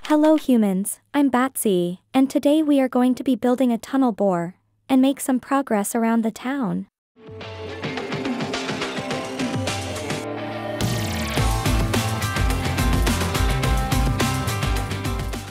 Hello humans, I'm Batsy, and today we are going to be building a tunnel bore, and make some progress around the town.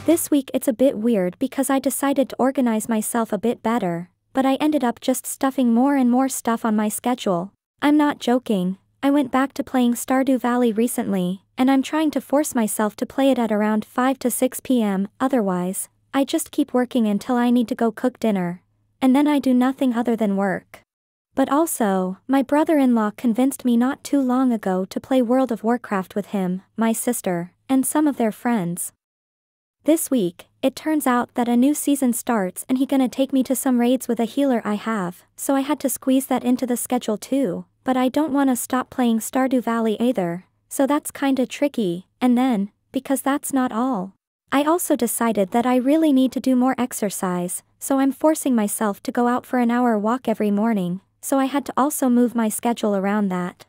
This week it's a bit weird because I decided to organize myself a bit better, but I ended up just stuffing more and more stuff on my schedule. I'm not joking, I went back to playing Stardew Valley recently, and I'm trying to force myself to play it at around 5 to 6 p.m, otherwise, I just keep working until I need to go cook dinner. And then I do nothing other than work. But also, my brother-in-law convinced me not too long ago to play World of Warcraft with him, my sister, and some of their friends. This week, it turns out that a new season starts and he gonna take me to some raids with a healer I have, so I had to squeeze that into the schedule too, but I don't wanna stop playing Stardew Valley either, so that's kinda tricky, and then, because that's not all. I also decided that I really need to do more exercise, so I'm forcing myself to go out for an hour walk every morning, so I had to also move my schedule around that.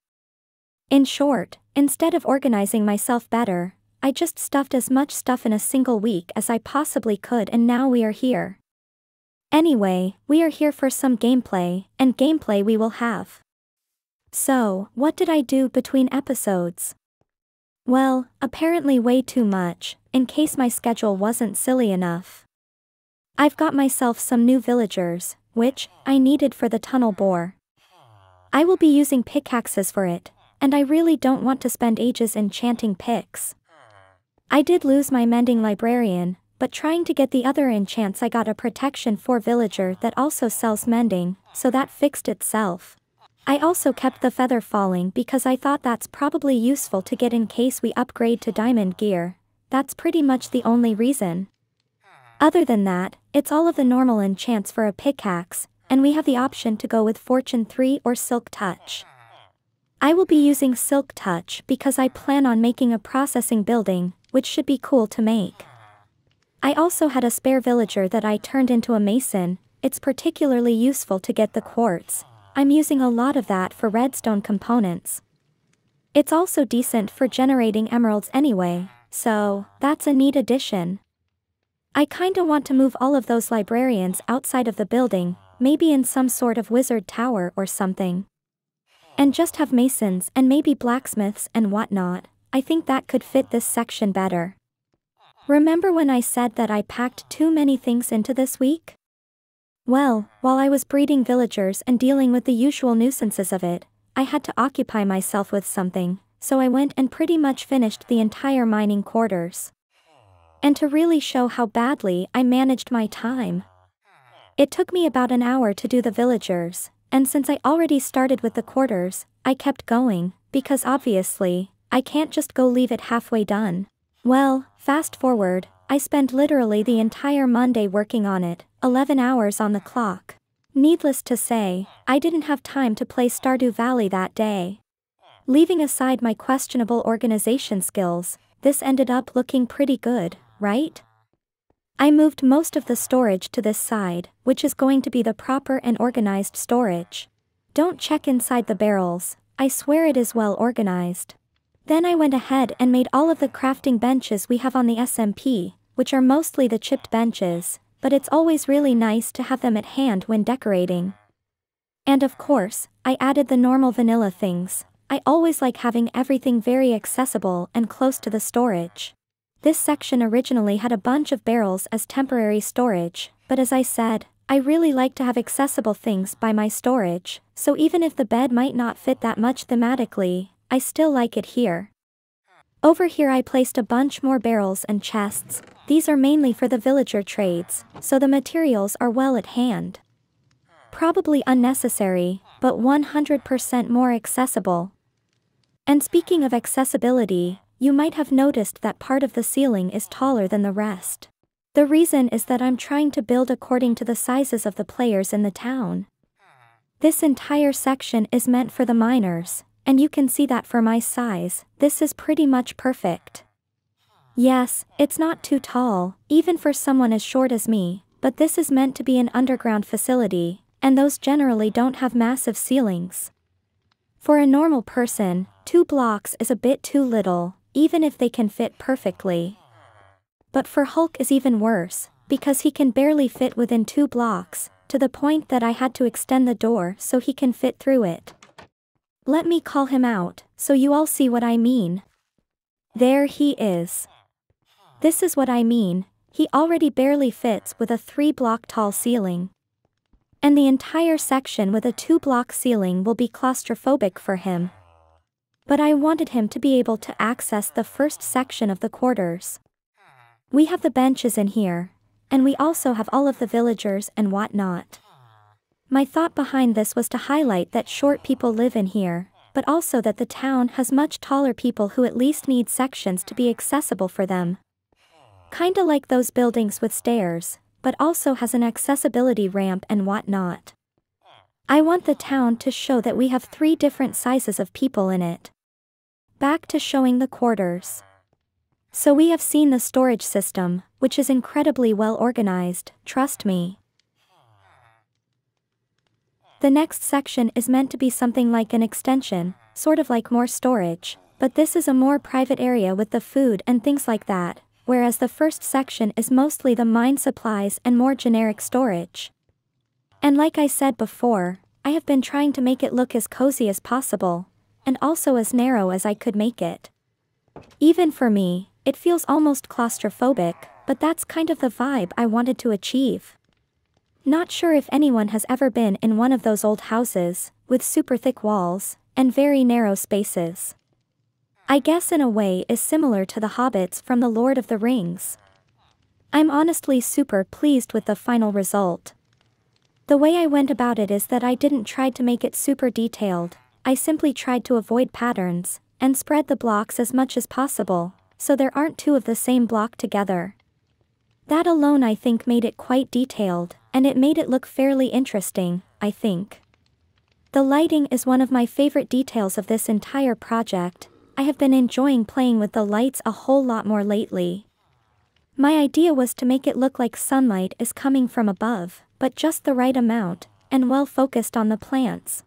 In short, instead of organizing myself better, I just stuffed as much stuff in a single week as I possibly could, and now we are here. Anyway, we are here for some gameplay, and gameplay we will have. So, what did I do between episodes? Well, apparently way too much, in case my schedule wasn't silly enough. I've got myself some new villagers, which I needed for the tunnel bore. I will be using pickaxes for it, and I really don't want to spend ages enchanting picks. I did lose my mending librarian, but trying to get the other enchants I got a protection 4 villager that also sells mending, so that fixed itself. I also kept the feather falling because I thought that's probably useful to get in case we upgrade to diamond gear. That's pretty much the only reason. Other than that, it's all of the normal enchants for a pickaxe, and we have the option to go with Fortune 3 or Silk Touch. I will be using Silk Touch because I plan on making a processing building, which should be cool to make. I also had a spare villager that I turned into a mason. It's particularly useful to get the quartz. I'm using a lot of that for redstone components. It's also decent for generating emeralds anyway, so that's a neat addition. I kinda want to move all of those librarians outside of the building, maybe in some sort of wizard tower or something. And just have masons and maybe blacksmiths and whatnot. I think that could fit this section better. Remember when I said that I packed too many things into this week? Well, while I was breeding villagers and dealing with the usual nuisances of it, I had to occupy myself with something, so I went and pretty much finished the entire mining quarters. And to really show how badly I managed my time, it took me about an hour to do the villagers, and since I already started with the quarters, I kept going, because obviously, I can't just go leave it halfway done. Well, fast forward, I spent literally the entire Monday working on it, 11 hours on the clock. Needless to say, I didn't have time to play Stardew Valley that day. Leaving aside my questionable organization skills, this ended up looking pretty good, right? I moved most of the storage to this side, which is going to be the proper and organized storage. Don't check inside the barrels, I swear it is well organized. Then I went ahead and made all of the crafting benches we have on the SMP, which are mostly the chipped benches, but it's always really nice to have them at hand when decorating. And of course, I added the normal vanilla things. I always like having everything very accessible and close to the storage. This section originally had a bunch of barrels as temporary storage, but as I said, I really like to have accessible things by my storage, so even if the bed might not fit that much thematically, I still like it here. Over here I placed a bunch more barrels and chests. These are mainly for the villager trades, so the materials are well at hand. Probably unnecessary, but 100% more accessible. And speaking of accessibility, you might have noticed that part of the ceiling is taller than the rest. The reason is that I'm trying to build according to the sizes of the players in the town. This entire section is meant for the miners, and you can see that for my size, this is pretty much perfect. Yes, it's not too tall, even for someone as short as me, but this is meant to be an underground facility, and those generally don't have massive ceilings. For a normal person, 2 blocks is a bit too little, even if they can fit perfectly. But for Hulk is even worse, because he can barely fit within 2 blocks, to the point that I had to extend the door so he can fit through it. Let me call him out, so you all see what I mean. There he is. This is what I mean, he already barely fits with a 3-block tall ceiling. And the entire section with a 2-block ceiling will be claustrophobic for him. But I wanted him to be able to access the first section of the quarters. We have the benches in here, and we also have all of the villagers and whatnot. My thought behind this was to highlight that short people live in here, but also that the town has much taller people who at least need sections to be accessible for them. Kinda like those buildings with stairs, but also has an accessibility ramp and whatnot. I want the town to show that we have 3 different sizes of people in it. Back to showing the quarters. So we have seen the storage system, which is incredibly well organized, trust me. The next section is meant to be something like an extension, sort of like more storage, but this is a more private area with the food and things like that, whereas the first section is mostly the mine supplies and more generic storage. And like I said before, I have been trying to make it look as cozy as possible, and also as narrow as I could make it. Even for me, it feels almost claustrophobic, but that's kind of the vibe I wanted to achieve. Not sure if anyone has ever been in one of those old houses, with super thick walls, and very narrow spaces. I guess in a way is similar to the hobbits from The Lord of the Rings. I'm honestly super pleased with the final result. The way I went about it is that I didn't try to make it super detailed, I simply tried to avoid patterns, and spread the blocks as much as possible, so there aren't 2 of the same block together. That alone I think made it quite detailed, and it made it look fairly interesting, I think. The lighting is one of my favorite details of this entire project. I have been enjoying playing with the lights a whole lot more lately. My idea was to make it look like sunlight is coming from above, but just the right amount, and well focused on the plants.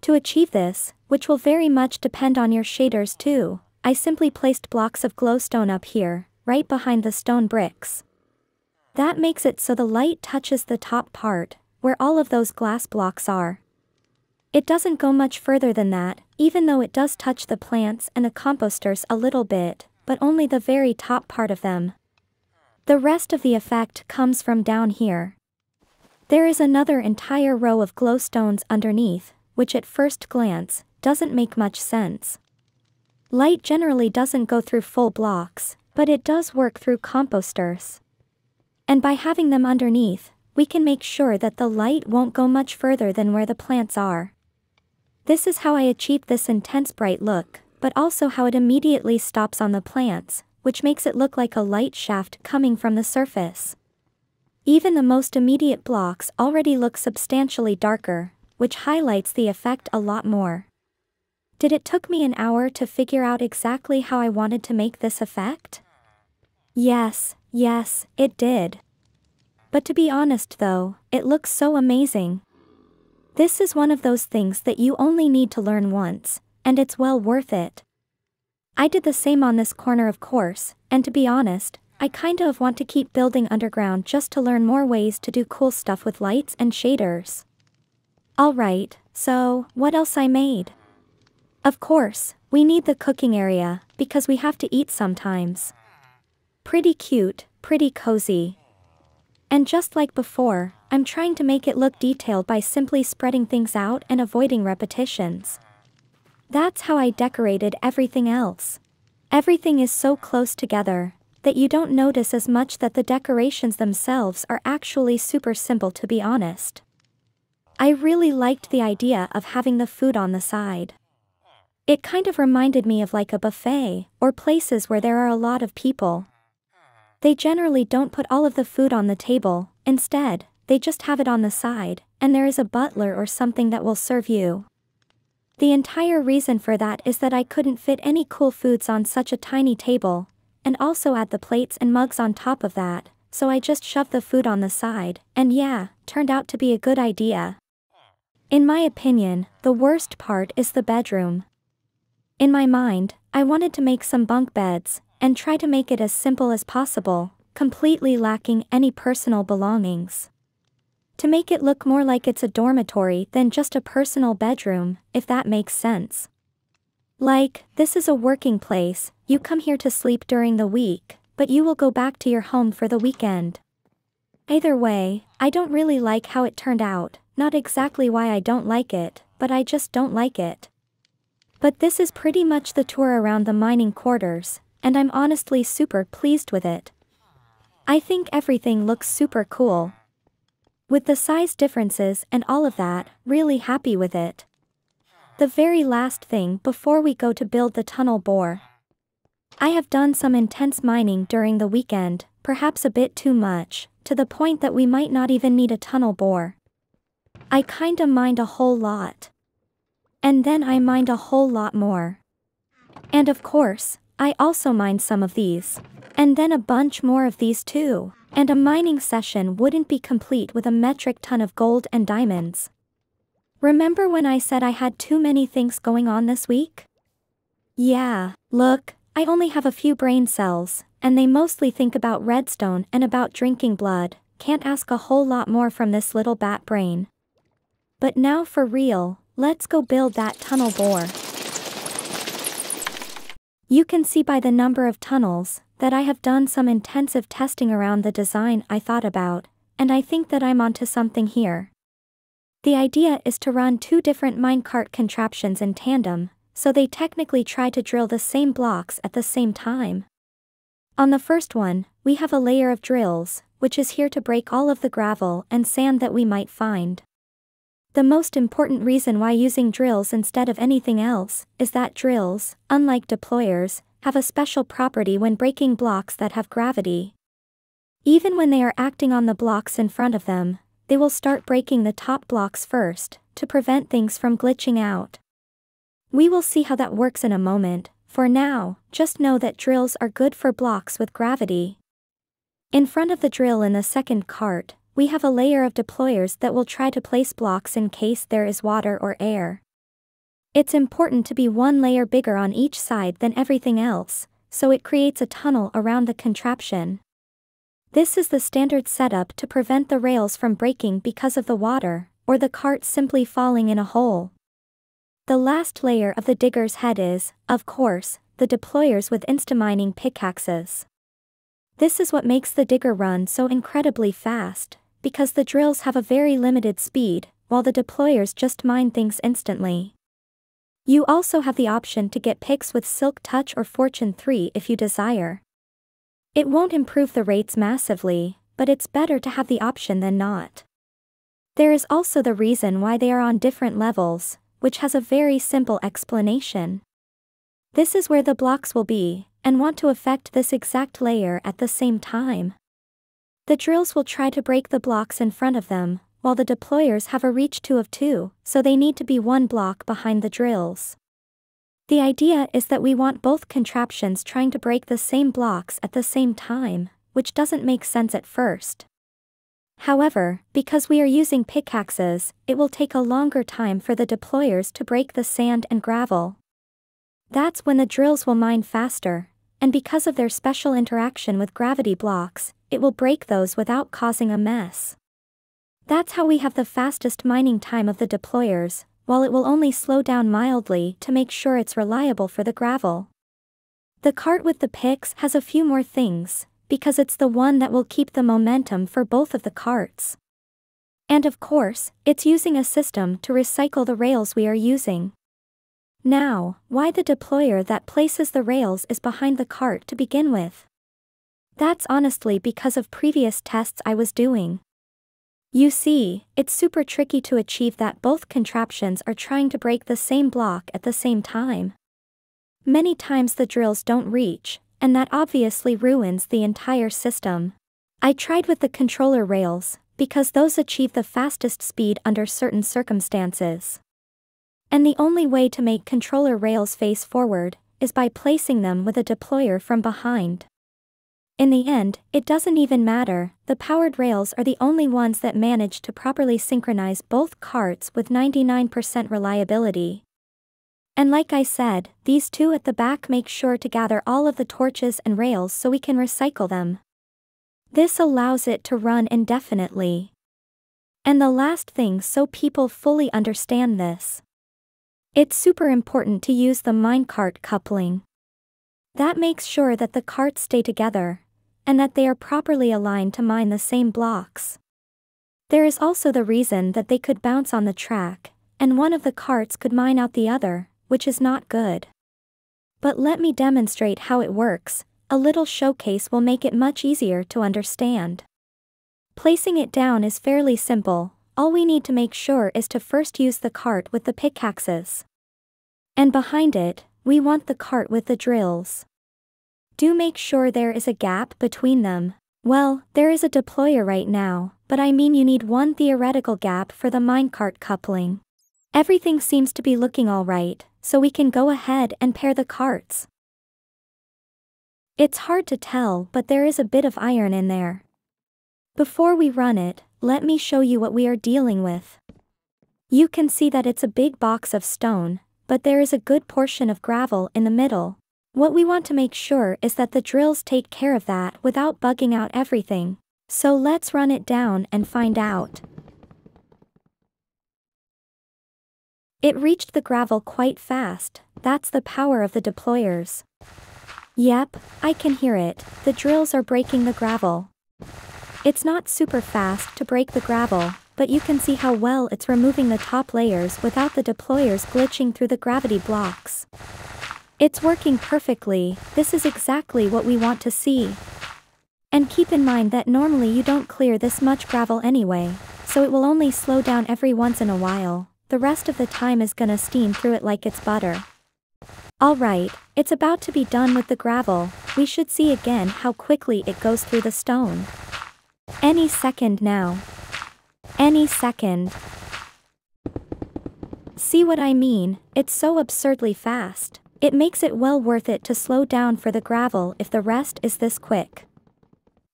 To achieve this, which will very much depend on your shaders too, I simply placed blocks of glowstone up here, right behind the stone bricks. That makes it so the light touches the top part, where all of those glass blocks are. It doesn't go much further than that, even though it does touch the plants and the composters a little bit, but only the very top part of them. The rest of the effect comes from down here. There is another entire row of glowstones underneath, which at first glance, doesn't make much sense. Light generally doesn't go through full blocks, but it does work through composters. And by having them underneath, we can make sure that the light won't go much further than where the plants are. This is how I achieved this intense bright look, but also how it immediately stops on the plants, which makes it look like a light shaft coming from the surface. Even the most immediate blocks already look substantially darker, which highlights the effect a lot more. Did it took me an hour to figure out exactly how I wanted to make this effect? Yes, it did. But to be honest though, it looks so amazing. This is one of those things that you only need to learn once, and it's well worth it. I did the same on this corner of course, and to be honest, I kind of want to keep building underground just to learn more ways to do cool stuff with lights and shaders. Alright, so, what else I made? Of course, we need the cooking area, because we have to eat sometimes. Pretty cute, pretty cozy. And just like before, I'm trying to make it look detailed by simply spreading things out and avoiding repetitions. That's how I decorated everything else. Everything is so close together, that you don't notice as much that the decorations themselves are actually super simple to be honest. I really liked the idea of having the food on the side. It kind of reminded me of like a buffet, or places where there are a lot of people. They generally don't put all of the food on the table, instead, they just have it on the side, and there is a butler or something that will serve you. The entire reason for that is that I couldn't fit any cool foods on such a tiny table, and also add the plates and mugs on top of that, so I just shoved the food on the side, and yeah, turned out to be a good idea. In my opinion, the worst part is the bedroom. In my mind, I wanted to make some bunk beds, and try to make it as simple as possible, completely lacking any personal belongings. To make it look more like it's a dormitory than just a personal bedroom, if that makes sense. Like, this is a working place, you come here to sleep during the week, but you will go back to your home for the weekend. Either way, I don't really like how it turned out, not exactly why I don't like it, but I just don't like it. But this is pretty much the tour around the mining quarters, and I'm honestly super pleased with it. I think everything looks super cool. With the size differences and all of that, really happy with it. The very last thing before we go to build the tunnel bore. I have done some intense mining during the weekend, perhaps a bit too much, to the point that we might not even need a tunnel bore. I kinda mined a whole lot. And then I mined a whole lot more. And of course, I also mined some of these. And then a bunch more of these too. And a mining session wouldn't be complete with a metric ton of gold and diamonds. Remember when I said I had too many things going on this week? Yeah, look, I only have a few brain cells, and they mostly think about redstone and about drinking blood, can't ask a whole lot more from this little bat brain. But now for real, let's go build that tunnel bore. You can see by the number of tunnels, that I have done some intensive testing around the design I thought about, and I think that I'm onto something here. The idea is to run two different minecart contraptions in tandem, so they technically try to drill the same blocks at the same time. On the first one, we have a layer of drills, which is here to break all of the gravel and sand that we might find. The most important reason why using drills instead of anything else, is that drills, unlike deployers, have a special property when breaking blocks that have gravity. Even when they are acting on the blocks in front of them, they will start breaking the top blocks first, to prevent things from glitching out. We will see how that works in a moment. For now, just know that drills are good for blocks with gravity. In front of the drill in the second cart, we have a layer of deployers that will try to place blocks in case there is water or air. It's important to be one layer bigger on each side than everything else, so it creates a tunnel around the contraption. This is the standard setup to prevent the rails from breaking because of the water, or the cart simply falling in a hole. The last layer of the digger's head is, of course, the deployers with instamining pickaxes. This is what makes the digger run so incredibly fast, because the drills have a very limited speed, while the deployers just mine things instantly. You also have the option to get picks with Silk Touch or Fortune 3 if you desire. It won't improve the rates massively, but it's better to have the option than not. There is also the reason why they are on different levels, which has a very simple explanation. This is where the blocks will be, and want to affect this exact layer at the same time. The drills will try to break the blocks in front of them, while the deployers have a reach 2 of 2, so they need to be one block behind the drills. The idea is that we want both contraptions trying to break the same blocks at the same time, which doesn't make sense at first. However, because we are using pickaxes, it will take a longer time for the deployers to break the sand and gravel. That's when the drills will mine faster, and because of their special interaction with gravity blocks, it will break those without causing a mess. That's how we have the fastest mining time of the deployers, while it will only slow down mildly to make sure it's reliable for the gravel. The cart with the picks has a few more things, because it's the one that will keep the momentum for both of the carts. And of course, it's using a system to recycle the rails we are using. Now, why the deployer that places the rails is behind the cart to begin with? That's honestly because of previous tests I was doing. You see, it's super tricky to achieve that both contraptions are trying to break the same block at the same time. Many times the drills don't reach, and that obviously ruins the entire system. I tried with the controller rails, because those achieve the fastest speed under certain circumstances. And the only way to make controller rails face forward, is by placing them with a deployer from behind. In the end, it doesn't even matter, the powered rails are the only ones that manage to properly synchronize both carts with 99% reliability. And like I said, these two at the back make sure to gather all of the torches and rails so we can recycle them. This allows it to run indefinitely. And the last thing, so people fully understand this. It's super important to use the minecart coupling. That makes sure that the carts stay together, and that they are properly aligned to mine the same blocks. There is also the reason that they could bounce on the track, and one of the carts could mine out the other, which is not good. But let me demonstrate how it works. A little showcase will make it much easier to understand. Placing it down is fairly simple. All we need to make sure is to first use the cart with the pickaxes. And behind it, we want the cart with the drills. Do make sure there is a gap between them. Well, there is a deployer right now, but I mean you need one theoretical gap for the minecart coupling. Everything seems to be looking alright, so we can go ahead and pair the carts. It's hard to tell, but there is a bit of iron in there. Before we run it, let me show you what we are dealing with. You can see that it's a big box of stone, but there is a good portion of gravel in the middle. What we want to make sure is that the drills take care of that without bugging out everything. So let's run it down and find out. It reached the gravel quite fast. That's the power of the deployers. Yep, I can hear it. The drills are breaking the gravel. It's not super fast to break the gravel, but you can see how well it's removing the top layers without the deployers glitching through the gravity blocks. It's working perfectly. This is exactly what we want to see. And keep in mind that normally you don't clear this much gravel anyway, so it will only slow down every once in a while. The rest of the time is gonna steam through it like it's butter. Alright, it's about to be done with the gravel. We should see again how quickly it goes through the stone. Any second now. Any second. See what I mean? It's so absurdly fast. It makes it well worth it to slow down for the gravel if the rest is this quick.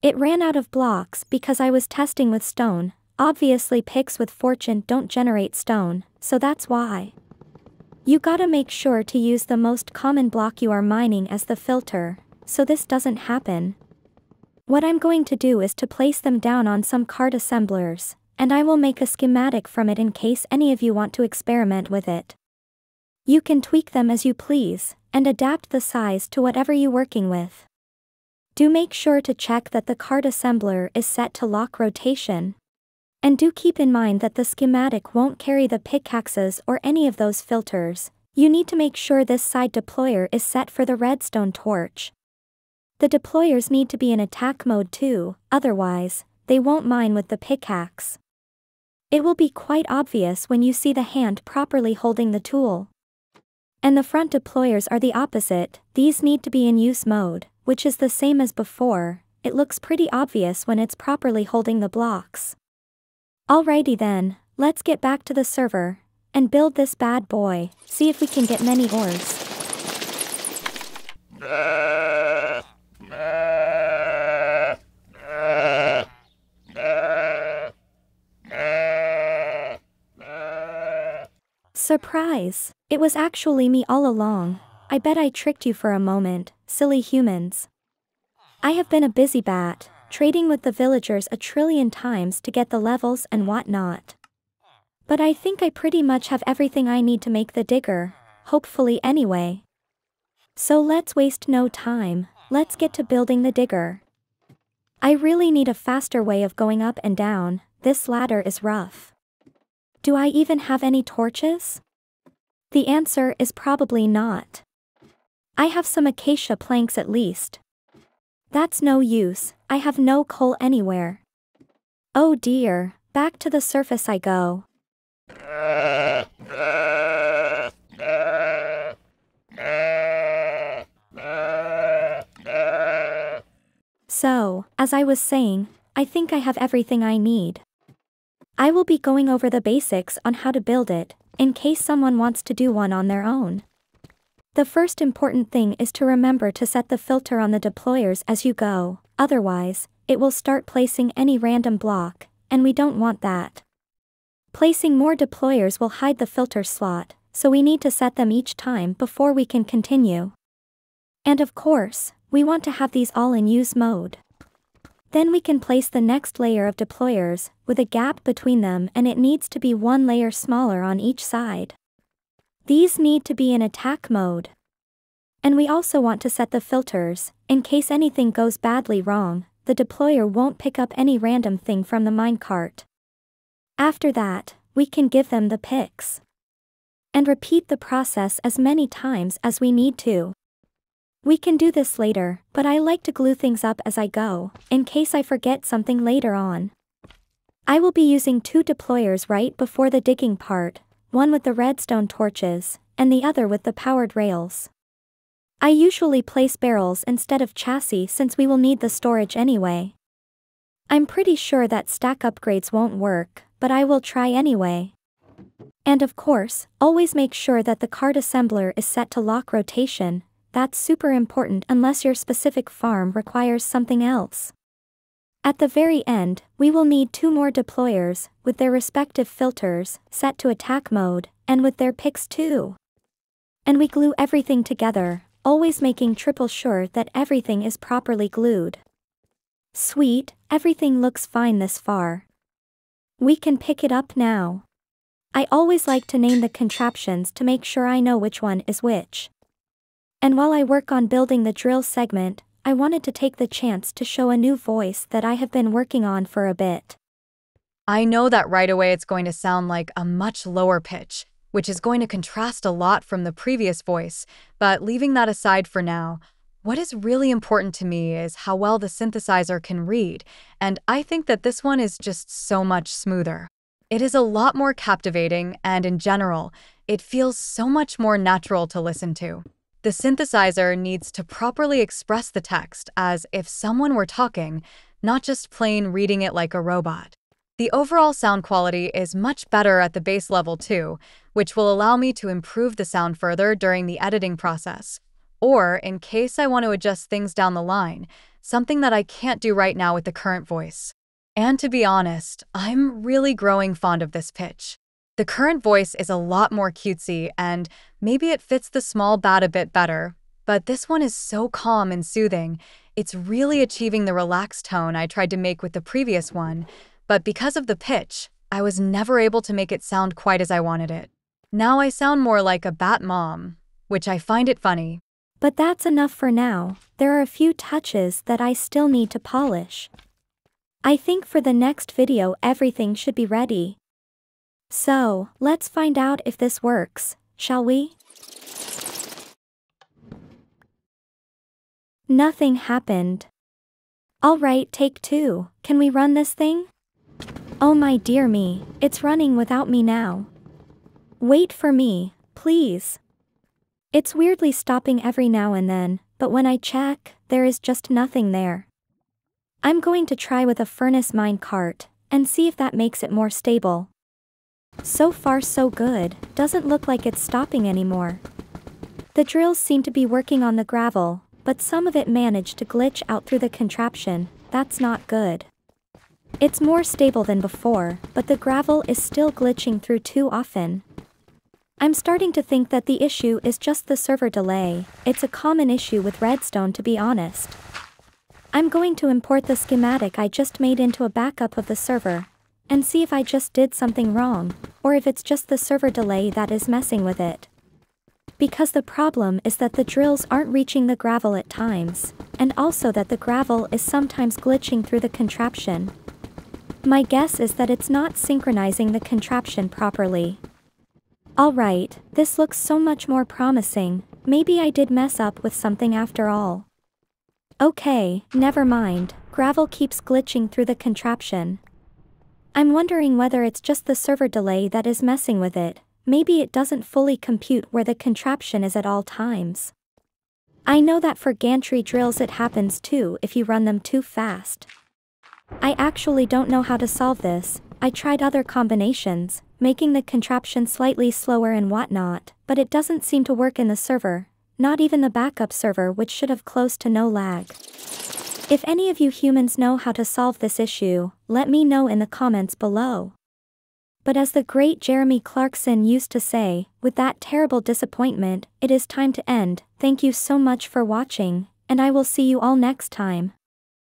It ran out of blocks because I was testing with stone. Obviously picks with fortune don't generate stone, so that's why. You gotta make sure to use the most common block you are mining as the filter, so this doesn't happen. What I'm going to do is to place them down on some cart assemblers, and I will make a schematic from it in case any of you want to experiment with it. You can tweak them as you please, and adapt the size to whatever you're working with. Do make sure to check that the cart assembler is set to lock rotation. And do keep in mind that the schematic won't carry the pickaxes or any of those filters. You need to make sure this side deployer is set for the redstone torch. The deployers need to be in attack mode too, otherwise, they won't mine with the pickaxe. It will be quite obvious when you see the hand properly holding the tool. And the front deployers are the opposite. These need to be in use mode, which is the same as before. It looks pretty obvious when it's properly holding the blocks. Alrighty then, let's get back to the server and build this bad boy, see if we can get many ores. Surprise! It was actually me all along. I bet I tricked you for a moment, silly humans. I have been a busy bat, trading with the villagers a trillion times to get the levels and whatnot. But I think I pretty much have everything I need to make the digger, hopefully anyway. So let's waste no time, let's get to building the digger. I really need a faster way of going up and down, this ladder is rough. Do I even have any torches? The answer is probably not. I have some acacia planks at least. That's no use, I have no coal anywhere. Oh dear, back to the surface I go. So, as I was saying, I think I have everything I need. I will be going over the basics on how to build it, in case someone wants to do one on their own. The first important thing is to remember to set the filter on the deployers as you go, otherwise, it will start placing any random block, and we don't want that. Placing more deployers will hide the filter slot, so we need to set them each time before we can continue. And of course, we want to have these all in use mode. Then we can place the next layer of deployers, with a gap between them, and it needs to be one layer smaller on each side. These need to be in attack mode. And we also want to set the filters, in case anything goes badly wrong, the deployer won't pick up any random thing from the minecart. After that, we can give them the picks. And repeat the process as many times as we need to. We can do this later, but I like to glue things up as I go, in case I forget something later on. I will be using 2 deployers right before the digging part, one with the redstone torches, and the other with the powered rails. I usually place barrels instead of chassis since we will need the storage anyway. I'm pretty sure that stack upgrades won't work, but I will try anyway. And of course, always make sure that the cart assembler is set to lock rotation. That's super important unless your specific farm requires something else. At the very end, we will need 2 more deployers, with their respective filters, set to attack mode, and with their picks too. And we glue everything together, always making triple sure that everything is properly glued. Sweet, everything looks fine this far. We can pick it up now. I always like to name the contraptions to make sure I know which one is which. And while I work on building the drill segment, I wanted to take the chance to show a new voice that I have been working on for a bit. I know that right away it's going to sound like a much lower pitch, which is going to contrast a lot from the previous voice, but leaving that aside for now, what is really important to me is how well the synthesizer can read, and I think that this one is just so much smoother. It is a lot more captivating, and in general, it feels so much more natural to listen to. The synthesizer needs to properly express the text as if someone were talking, not just plain reading it like a robot. The overall sound quality is much better at the bass level too, which will allow me to improve the sound further during the editing process, or in case I want to adjust things down the line, something that I can't do right now with the current voice. And to be honest, I'm really growing fond of this pitch. The current voice is a lot more cutesy, and maybe it fits the small bat a bit better, but this one is so calm and soothing, it's really achieving the relaxed tone I tried to make with the previous one, but because of the pitch, I was never able to make it sound quite as I wanted it. Now I sound more like a bat mom, which I find it funny. But that's enough for now, there are a few touches that I still need to polish. I think for the next video everything should be ready. So, let's find out if this works, shall we? Nothing happened. Alright, take 2, can we run this thing? Oh my dear me, it's running without me now. Wait for me, please. It's weirdly stopping every now and then, but when I check, there is just nothing there. I'm going to try with a furnace minecart, and see if that makes it more stable. So far so good, doesn't look like it's stopping anymore. The drills seem to be working on the gravel, but some of it managed to glitch out through the contraption, that's not good. It's more stable than before, but the gravel is still glitching through too often. I'm starting to think that the issue is just the server delay, it's a common issue with Redstone to be honest. I'm going to import the schematic I just made into a backup of the server, and see if I just did something wrong, or if it's just the server delay that is messing with it. Because the problem is that the drills aren't reaching the gravel at times, and also that the gravel is sometimes glitching through the contraption. My guess is that it's not synchronizing the contraption properly. Alright, this looks so much more promising, maybe I did mess up with something after all. Okay, never mind, gravel keeps glitching through the contraption. I'm wondering whether it's just the server delay that is messing with it, maybe it doesn't fully compute where the contraption is at all times. I know that for gantry drills it happens too if you run them too fast. I actually don't know how to solve this, I tried other combinations, making the contraption slightly slower and whatnot, but it doesn't seem to work in the server, not even the backup server which should have close to no lag. If any of you humans know how to solve this issue, let me know in the comments below. But as the great Jeremy Clarkson used to say, with that terrible disappointment, it is time to end. Thank you so much for watching, and I will see you all next time.